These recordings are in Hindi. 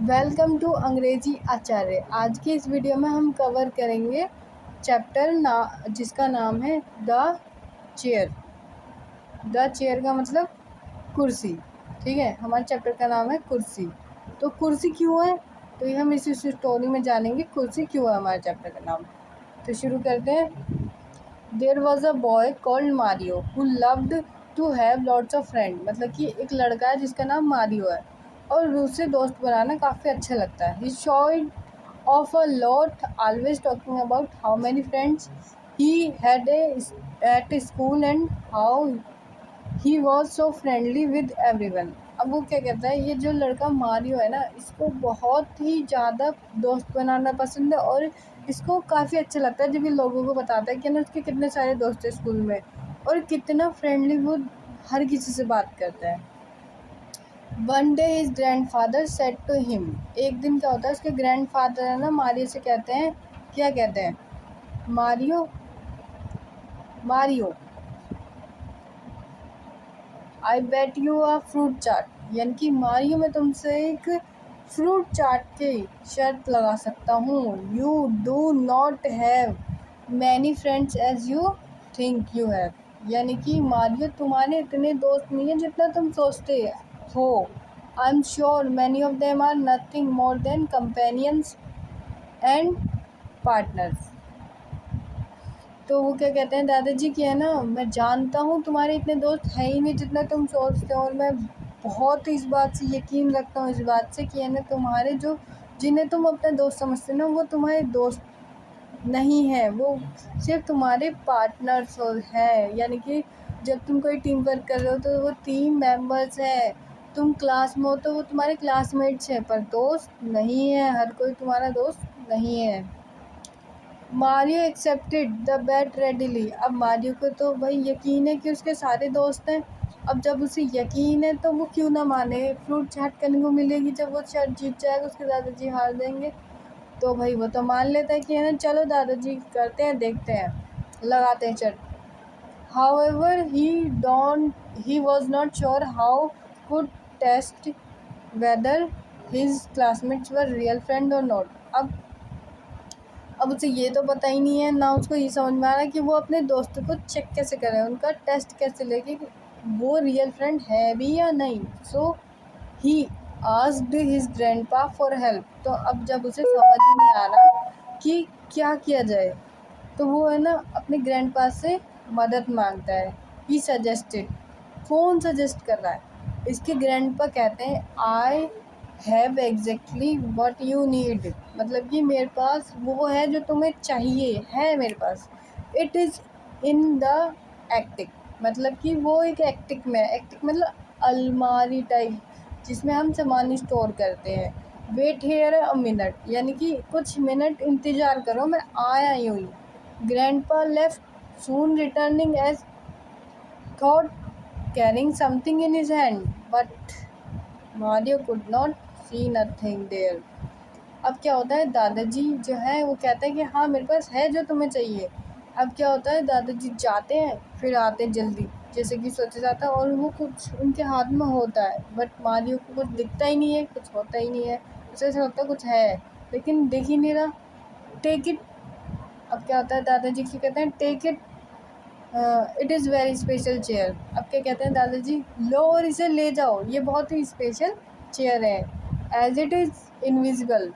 वेलकम टू अंग्रेजी आचार्य। आज की इस वीडियो में हम कवर करेंगे चैप्टर जिसका नाम है द चेयर। द चेयर का मतलब कुर्सी। ठीक है, हमारे चैप्टर का नाम है कुर्सी। तो कुर्सी क्यों है, तो ये हम इस स्टोरी में जानेंगे कुर्सी क्यों है हमारे चैप्टर का नाम। तो शुरू करते हैं। There was a boy called Mario who loved to have lots of friend. मतलब कि एक लड़का है जिसका नाम मारियो है और उससे दोस्त बनाना काफ़ी अच्छा लगता है। He showed off a lot, always talking about how many friends he had at school and how he was so friendly with everyone. अब वो क्या कहता है, ये जो लड़का मारियो है ना, इसको बहुत ही ज़्यादा दोस्त बनाना पसंद है और इसको काफ़ी अच्छा लगता है जब ये लोगों को बताता है कि ना उसके कितने सारे दोस्त हैं स्कूल में और कितना फ्रेंडली वो हर किसी से बात करता है। One day his grand father said to him. एक दिन क्या होता है, उसके ग्रैंड फादर है ना मारियो से कहते हैं, क्या कहते हैं, Mario Mario I bet you a fruit chaat. यानी कि मारियो मैं तुमसे एक फ्रूट चाट की शर्त लगा सकता हूँ। You do not have many friends as you think you have. यानी कि मारियो तुम्हारे इतने दोस्त नहीं हैं जितना तुम सोचते हो। I am sure many of them are nothing more than companions and partners. तो वो क्या कहते हैं दादाजी कि है ना, मैं जानता हूँ तुम्हारे इतने दोस्त हैं ही नहीं जितना तुम सोचते हो और मैं बहुत इस बात से यकीन रखता हूँ, इस बात से कि है ना तुम्हारे जो जिन्हें तुम अपने दोस्त समझते हो ना वो तुम्हारे दोस्त नहीं है, वो सिर्फ तुम्हारे पार्टनर्स हैं। यानी कि जब तुम कोई टीम वर्क कर रहे हो तो वो टीम मेंबर्स है। तुम क्लास में हो तो वो तुम्हारे क्लासमेट्स हैं, पर दोस्त नहीं है, हर कोई तुम्हारा दोस्त नहीं है। Mario accepted the bet readily. अब मारियो को तो भाई यकीन है कि उसके सारे दोस्त हैं। अब जब उसे यकीन है तो वो क्यों ना माने, फ्रूट चाट करने को मिलेगी। जब वो शर्त जीत जाएगा उसके दादाजी हार देंगे तो भाई वो तो मान लेता है कि है ना चलो दादाजी करते हैं, देखते हैं, लगाते हैं शर्त। However he was not sure how could test whether his classmates were real friend or not. अब उसे ये तो पता ही नहीं है, ना उसको ये समझ में आ रहा है कि वो अपने दोस्तों को चेक कैसे करें, उनका टेस्ट कैसे लेके कि वो रियल फ्रेंड है भी या नहीं। So he asked his grandpa for help. तो अब जब उसे समझ ही नहीं आ रहा कि क्या किया जाए तो वो है ना अपने ग्रैंडपा से मदद मांगता है। ही सजेस्टेड, फ़ोन सजेस्ट कर रहा है। इसके ग्रैंडपा कहते हैं I have exactly what you need. मतलब कि मेरे पास वो है जो तुम्हें चाहिए, है मेरे पास। It is in the attic. मतलब कि वो एक एटिक में, एटिक मतलब अलमारी टाइप जिसमें हम सामान स्टोर करते हैं। वेट हेयर अ मिनट, यानी कि कुछ मिनट इंतज़ार करो, मैं आया ही हूँ। Grandpa left soon returning as thought carrying something in his hand, but Mario could not see nothing there. अब क्या होता है, दादाजी जो है वो कहते हैं कि हाँ मेरे पास है जो तुम्हें चाहिए। अब क्या होता है, दादाजी जाते हैं फिर आते हैं जल्दी जैसे कि सोचा जाता है और वो कुछ उनके हाथ में होता है, बट मारियो को कुछ दिखता ही नहीं है, कुछ होता ही नहीं है। उसे ऐसा लगता है कुछ है लेकिन दिख ही नहीं रहा। Take it. अब क्या होता है, दादाजी क्या कहते हैं, take it, it is very special chair. अब क्या कहते हैं दादाजी, लो और इसे ले जाओ, ये बहुत ही स्पेशल चेयर है। As it is invisible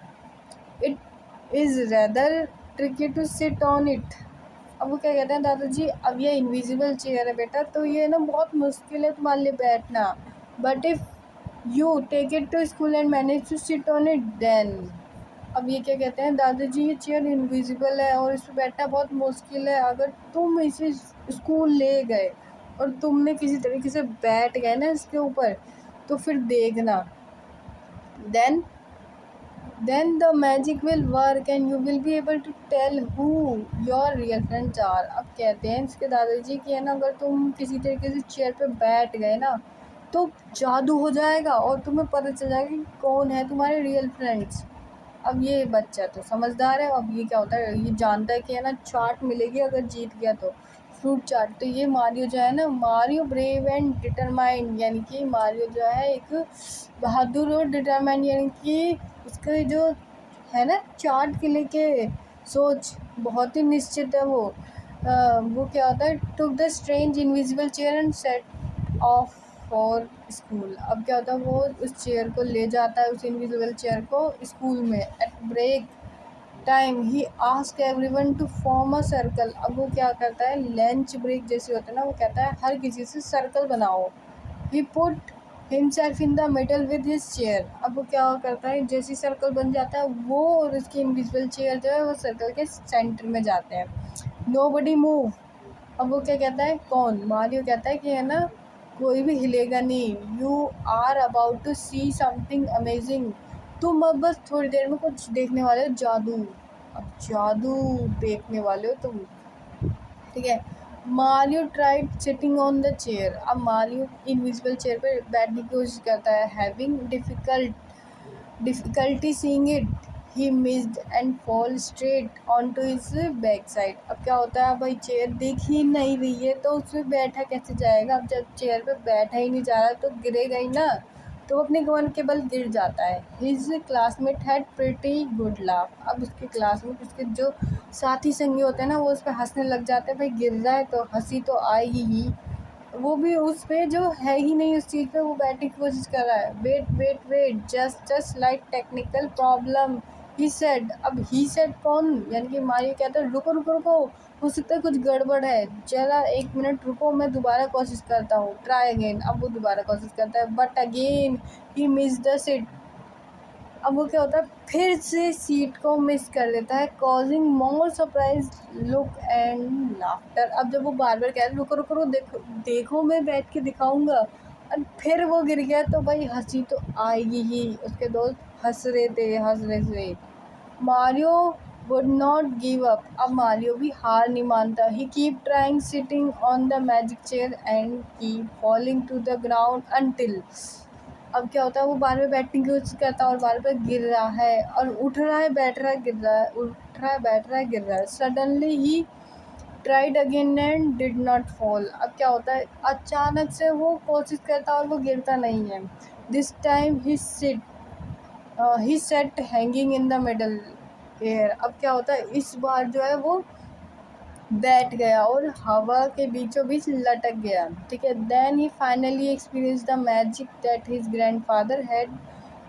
it is rather tricky to sit on it. अब वो क्या कहते हैं दादाजी, अब ये इनविजिबल चेयर है बेटा तो ये ना बहुत मुश्किल है तुम्हारे लिए बैठना, but if you take it to school and manage to sit on it then. अब ये क्या कहते हैं दादाजी, ये चेयर इनविजिबल है और इस पर बैठना बहुत मुश्किल है। अगर तुम इसे स्कूल ले गए और तुमने किसी तरीके से बैठ गए ना इसके ऊपर तो फिर देखना, then the magic will work and you will be able to tell who your real friends are. अब कहते हैं इसके दादाजी कि है ना अगर तुम किसी तरीके से चेयर पे बैठ गए ना तो जादू हो जाएगा और तुम्हें पता चल जाएगा कि कौन है तुम्हारे रियल फ्रेंड्स। अब ये बच्चा तो समझदार है। अब ये क्या होता है, ये जानता है कि है ना चाट मिलेगी अगर जीत गया तो फ्रूट चाट। तो ये मारियो जो है ना, मारियो ब्रेव एंड डिटरमाइंड, यानी कि मारियो जो है एक बहादुर और डिटरमाइंड, यानी कि उसके जो है ना चाट के लेके सोच बहुत ही निश्चित है वो क्या होता है, took the strange invisible chair and set of for school. अब क्या होता है, वो उस चेयर को ले जाता है, उस इनविजिबल चेयर को स्कूल में। At break time he ask everyone to form a circle. अब वो क्या करता है, लंच ब्रेक जैसे होता है ना, वो कहता है हर किसी से सर्कल बनाओ। He put himself in the middle with his chair. अब वो क्या करता है, जैसे सर्कल बन जाता है वो और उसकी इनविजिबल चेयर जो है वो सर्कल के सेंटर में जाते हैं। Nobody move. अब वो क्या कहता है, कौन, मारियो कहता है कि है ना कोई भी हिलेगा नहीं। You are about to see something amazing. तुम अब बस थोड़ी देर में कुछ देखने वाले हो, जादू। अब जादू देखने वाले हो तुम, ठीक है। Mario tried sitting on the chair. अब मारियो इनविजिबल चेयर पर बैठने की कोशिश करता है। Having difficulty seeing it, he missed and fall straight on to his back side. अब क्या होता है, भाई चेयर दिख ही नहीं रही है तो उसमें बैठा कैसे जाएगा। अब जब चेयर पे बैठा ही नहीं जा रहा तो गिरेगा ही ना, तो अपने कमर के बल गिर जाता है। His classmate had pretty good laugh. अब उसके क्लासमेट, उसके जो साथी संगी होते हैं ना, वो उस पर हंसने लग जाते हैं। भाई गिर रहा है तो हंसी तो आएगी ही, वो भी उस पे जो है ही नहीं उस चीज़ पे, वो बैठने की कोशिश कर रहा है। Wait wait wait, just like technical problem, he said. अब ही सेड कौन, यानी कि मारियो कहता है रुको रुको रुको, हो सकता है कुछ गड़बड़ है, जरा 1 मिनट रुको, मैं दोबारा कोशिश करता हूँ, ट्राई अगेन। अब वो दोबारा कोशिश करता है, but again he miss the seat. अब वो क्या होता है, फिर से सीट को मिस कर देता है, causing more surprise look and laughter. अब जब वो बार बार कह रहे रुको रुको रुको, देखो देखो मैं बैठ के दिखाऊंगा, और फिर वो गिर गया तो भाई हंसी तो आएगी ही। उसके दोस्त हंस रहे थे। Mario would not give up. अब मारियो भी हार नहीं मानता। He keep trying sitting on the magic chair and keep falling to the ground until. अब क्या होता है, वो बार बार बैठने की कोशिश करता है और बार बार गिर रहा है और उठ रहा है, बैठ रहा है, गिर रहा है, उठ रहा है, बैठ रहा है, गिर रहा है। Suddenly he tried again and did not fall. अब क्या होता है, अचानक से वो कोशिश करता है और वो गिरता नहीं है। This time he set hanging in the middle air. अब क्या होता है, इस बार जो है वो बैठ गया और हवा के बीचों बीच लटक गया, ठीक है। Then he finally experience the magic that his grandfather had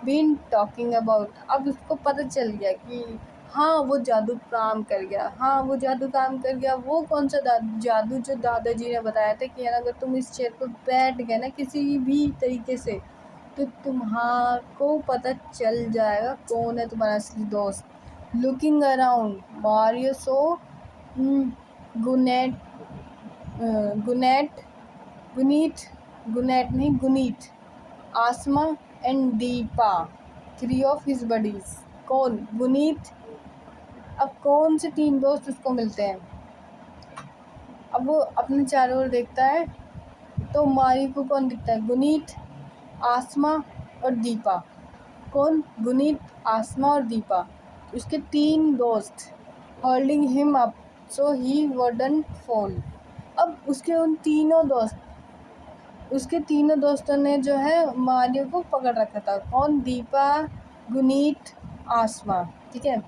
been talking about. अब उसको पता चल गया कि हाँ वो जादू काम कर गया, हाँ वो जादू काम कर गया। वो कौन सा जादू, जो दादाजी ने बताया था कि अगर तुम इस चेयर पर बैठ गए ना किसी भी तरीके से, तो तुम्हारा पता चल जाएगा कौन है तुम्हारा असली दोस्त। लुकिंग अराउंड मारियो सो गुनेट गुनेट गुनीत गुनेट नहीं गुनीत, आसमा and Deepa, 3 of his buddies। कौन, गुनीत। अब कौन से 3 दोस्त उसको मिलते हैं। अब वो अपने चारों ओर देखता है तो मारी को कौन दिखता है, गुनीत, आसमा और दीपा। कौन, गुनीत, आसमा और दीपा, उसके 3 दोस्त। होल्डिंग हिम अप सो ही वुडंट फॉल। अब उसके तीनों दोस्तों ने जो है मारियो को पकड़ रखा था। कौन, दीपा, गुनीत, आसमा, ठीक है,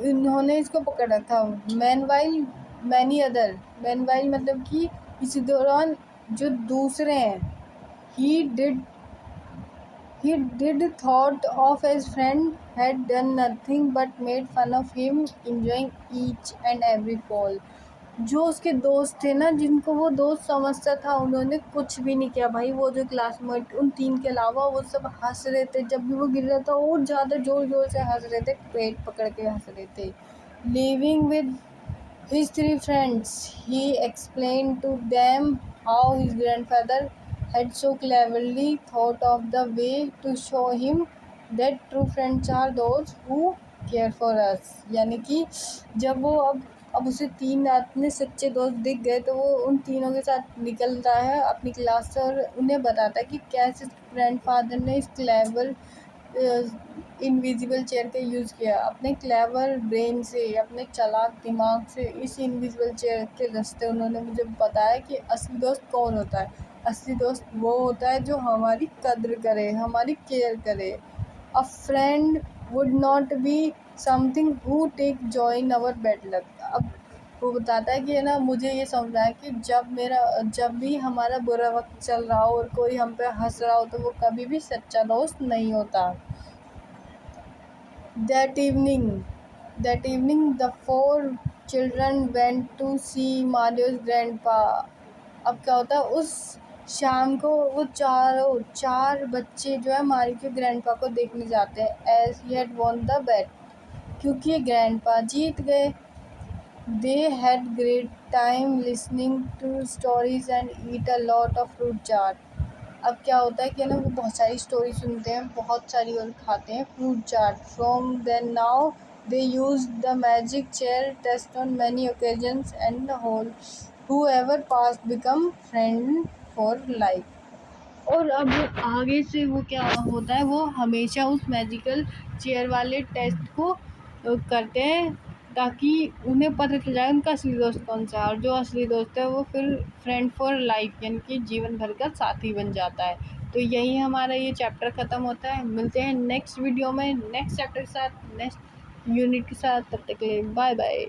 इन्होंने इसको पकड़ रखा। मैनवाइल मतलब कि इसी दौरान जो दूसरे हैं, he did thought of his friend had done nothing but made fun of him, enjoying each and every fall। जो उसके दोस्त थे ना, जिनको वो दोस्त समझता था, उन्होंने कुछ भी नहीं किया भाई। वो जो क्लासमेट उन 3 के अलावा वो सब हंस रहे थे, जब भी वो गिर रहा था और ज़्यादा जोर जोर से हंस रहे थे, पेट पकड़ के हंस रहे थे। Living with his 3 friends, he explained to them how his grandfather had so cleverly thought of the way to show him that true friends are those who care for us। यानी कि जब वो अब उसे 3 अपने सच्चे दोस्त दिख गए तो वो उन तीनों के साथ निकलता है अपनी क्लास से और उन्हें बताता है कि कैसे ग्रैंडफादर ने इस क्लेवर इनविजिबल चेयर का यूज़ किया। अपने क्लेवर ब्रेन से, अपने चालाक दिमाग से इस इनविजिबल चेयर के रास्ते उन्होंने मुझे बताया कि असली दोस्त कौन होता है। असली दोस्त वो होता है जो हमारी कद्र करे, हमारी केयर करे। A friend would not be something who take joy in our bad luck. अब वो बताता है कि है ना, मुझे ये समझना है कि जब भी हमारा बुरा वक्त चल रहा हो और कोई हम पे हंस रहा हो तो वो कभी भी सच्चा दोस्त नहीं होता। That evening, the four children went to see Mario's grandpa. अब क्या होता है, उस शाम को वो चार बच्चे जो है मारियो के ग्रैंडपा को देखने जाते हैं as he had won the bet, क्योंकि ग्रैंडपा जीत गए। They had great time listening to stories and eat a lot of fruit चाट। अब क्या होता है कि ना, वो बहुत सारी स्टोरी सुनते हैं, बहुत सारी, और खाते हैं fruit chaat. From then now they use the magic chair test on many occasions and whole whoever passed become friend for life। और अब आगे से वो क्या होता है, वो हमेशा उस मैजिकल चेयर वाले टेस्ट को करते हैं ताकि उन्हें पता चल जाए उनका असली दोस्त कौन सा है, और जो असली दोस्त है वो फिर फ्रेंड फॉर लाइफ यानी कि जीवन भर का साथी बन जाता है। तो यही हमारा ये चैप्टर ख़त्म होता है। मिलते हैं नेक्स्ट वीडियो में नेक्स्ट चैप्टर के साथ, नेक्स्ट यूनिट के साथ। तब तक के लिए बाय बाय।